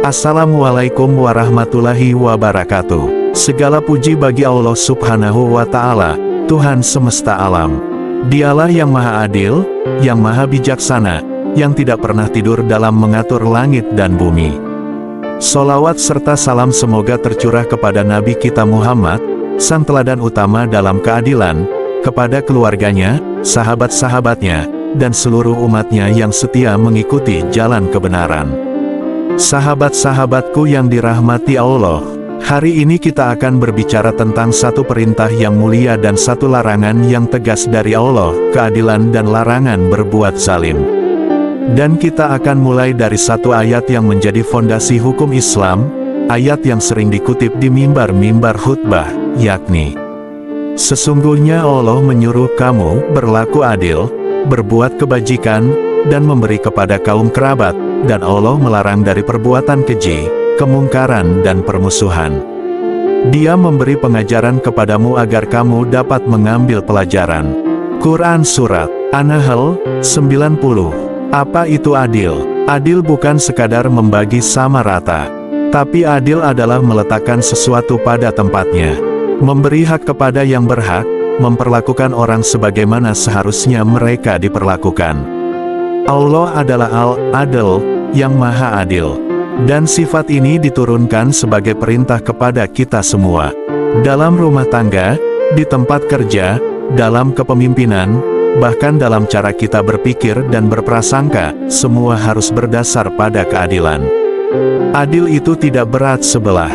Assalamualaikum warahmatullahi wabarakatuh. Segala puji bagi Allah Subhanahu wa Ta'ala, Tuhan semesta alam. Dialah yang Maha Adil, yang Maha Bijaksana, yang tidak pernah tidur dalam mengatur langit dan bumi. Sholawat serta salam semoga tercurah kepada Nabi kita Muhammad, sang teladan utama dalam keadilan, kepada keluarganya, sahabat-sahabatnya, dan seluruh umatnya yang setia mengikuti jalan kebenaran. Sahabat-sahabatku yang dirahmati Allah, hari ini kita akan berbicara tentang satu perintah yang mulia dan satu larangan yang tegas dari Allah, keadilan dan larangan berbuat zalim. Dan kita akan mulai dari satu ayat yang menjadi fondasi hukum Islam, ayat yang sering dikutip di mimbar-mimbar khutbah, yakni, sesungguhnya Allah menyuruh kamu berlaku adil, berbuat kebajikan, dan memberi kepada kaum kerabat, dan Allah melarang dari perbuatan keji, kemungkaran dan permusuhan. Dia memberi pengajaran kepadamu agar kamu dapat mengambil pelajaran. Quran Surat An-Nahl 90. Apa itu adil? Adil bukan sekadar membagi sama rata. Tapi adil adalah meletakkan sesuatu pada tempatnya. Memberi hak kepada yang berhak, memperlakukan orang sebagaimana seharusnya mereka diperlakukan. Allah adalah Al-Adil, yang Maha Adil. Dan sifat ini diturunkan sebagai perintah kepada kita semua. Dalam rumah tangga, di tempat kerja, dalam kepemimpinan, bahkan dalam cara kita berpikir dan berprasangka, semua harus berdasar pada keadilan. Adil itu tidak berat sebelah.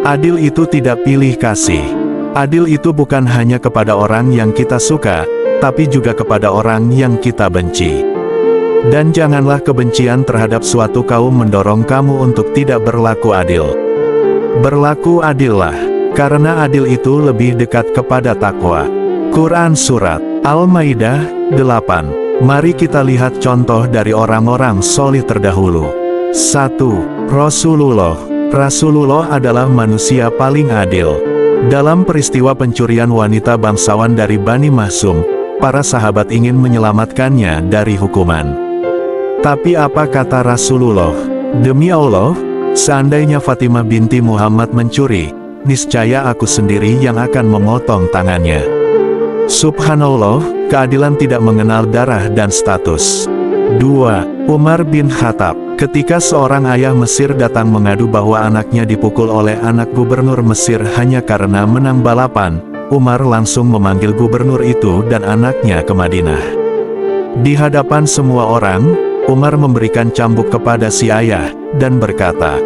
Adil itu tidak pilih kasih. Adil itu bukan hanya kepada orang yang kita suka, tapi juga kepada orang yang kita benci. Dan janganlah kebencian terhadap suatu kaum mendorong kamu untuk tidak berlaku adil. Berlaku adillah, karena adil itu lebih dekat kepada takwa. Quran Surat Al-Maidah 8. Mari kita lihat contoh dari orang-orang solih terdahulu. 1. Rasulullah. Rasulullah adalah manusia paling adil. Dalam peristiwa pencurian wanita bangsawan dari Bani Mahsum, para sahabat ingin menyelamatkannya dari hukuman. Tapi apa kata Rasulullah? Demi Allah, seandainya Fatimah binti Muhammad mencuri, niscaya aku sendiri yang akan memotong tangannya. Subhanallah, keadilan tidak mengenal darah dan status. 2. Umar bin Khattab. Ketika seorang ayah Mesir datang mengadu bahwa anaknya dipukul oleh anak gubernur Mesir hanya karena menang balapan, Umar langsung memanggil gubernur itu dan anaknya ke Madinah. Di hadapan semua orang, Umar memberikan cambuk kepada si ayah, dan berkata,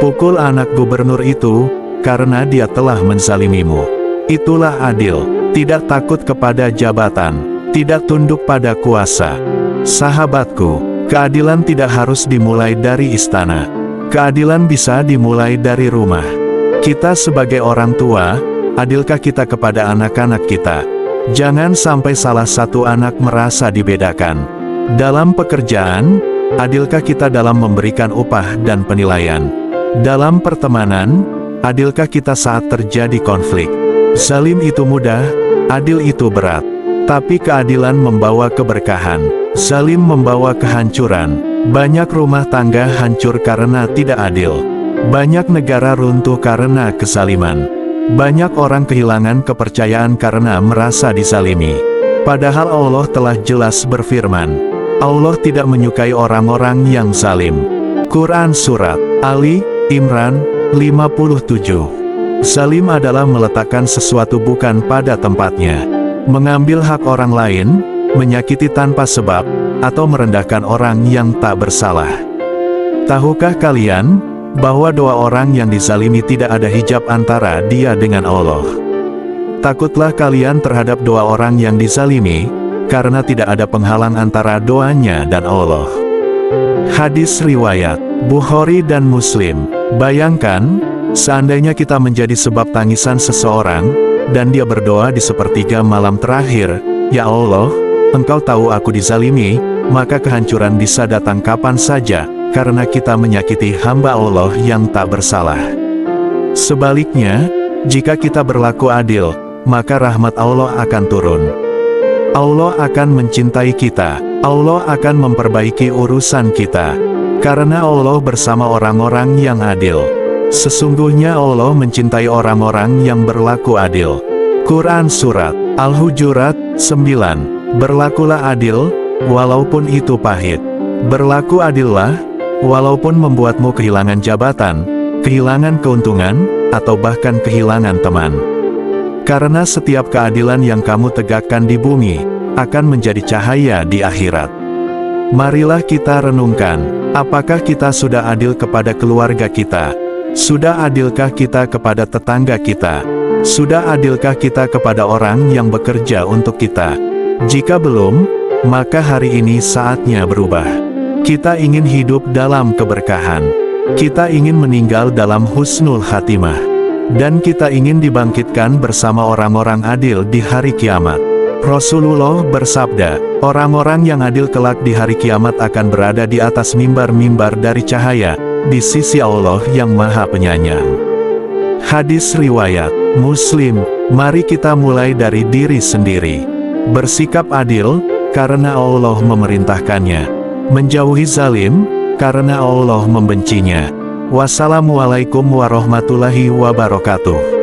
"Pukul anak gubernur itu, karena dia telah menzalimimu." Itulah adil, tidak takut kepada jabatan, tidak tunduk pada kuasa. Sahabatku, keadilan tidak harus dimulai dari istana. Keadilan bisa dimulai dari rumah. Kita sebagai orang tua, adilkah kita kepada anak-anak kita? Jangan sampai salah satu anak merasa dibedakan. Dalam pekerjaan, adilkah kita dalam memberikan upah dan penilaian? Dalam pertemanan, adilkah kita saat terjadi konflik? Zalim itu mudah, adil itu berat. Tapi keadilan membawa keberkahan, zalim membawa kehancuran. Banyak rumah tangga hancur karena tidak adil. Banyak negara runtuh karena kezaliman. Banyak orang kehilangan kepercayaan karena merasa dizalimi. Padahal Allah telah jelas berfirman, Allah tidak menyukai orang-orang yang zalim. Quran Surat Ali Imran 57. Zalim adalah meletakkan sesuatu bukan pada tempatnya, mengambil hak orang lain, menyakiti tanpa sebab, atau merendahkan orang yang tak bersalah. Tahukah kalian bahwa doa orang yang dizalimi tidak ada hijab antara dia dengan Allah? Takutlah kalian terhadap doa orang yang dizalimi, karena tidak ada penghalang antara doanya dan Allah. Hadis riwayat Bukhari dan Muslim. Bayangkan, seandainya kita menjadi sebab tangisan seseorang, dan dia berdoa di sepertiga malam terakhir, "Ya Allah, Engkau tahu aku dizalimi," maka kehancuran bisa datang kapan saja, karena kita menyakiti hamba Allah yang tak bersalah. Sebaliknya, jika kita berlaku adil, maka rahmat Allah akan turun. Allah akan mencintai kita, Allah akan memperbaiki urusan kita. Karena Allah bersama orang-orang yang adil. Sesungguhnya Allah mencintai orang-orang yang berlaku adil. Quran Surat Al-Hujurat 9. Berlakulah adil, walaupun itu pahit. Berlaku adillah, walaupun membuatmu kehilangan jabatan, kehilangan keuntungan, atau bahkan kehilangan teman. Karena setiap keadilan yang kamu tegakkan di bumi, akan menjadi cahaya di akhirat. Marilah kita renungkan, apakah kita sudah adil kepada keluarga kita? Sudah adilkah kita kepada tetangga kita? Sudah adilkah kita kepada orang yang bekerja untuk kita? Jika belum, maka hari ini saatnya berubah. Kita ingin hidup dalam keberkahan. Kita ingin meninggal dalam husnul khatimah. Dan kita ingin dibangkitkan bersama orang-orang adil di hari kiamat. Rasulullah bersabda, orang-orang yang adil kelak di hari kiamat akan berada di atas mimbar-mimbar dari cahaya, di sisi Allah yang Maha Penyayang. Hadis riwayat Muslim. Mari kita mulai dari diri sendiri. Bersikap adil, karena Allah memerintahkannya. Menjauhi zalim, karena Allah membencinya. Wassalamualaikum warahmatullahi wabarakatuh.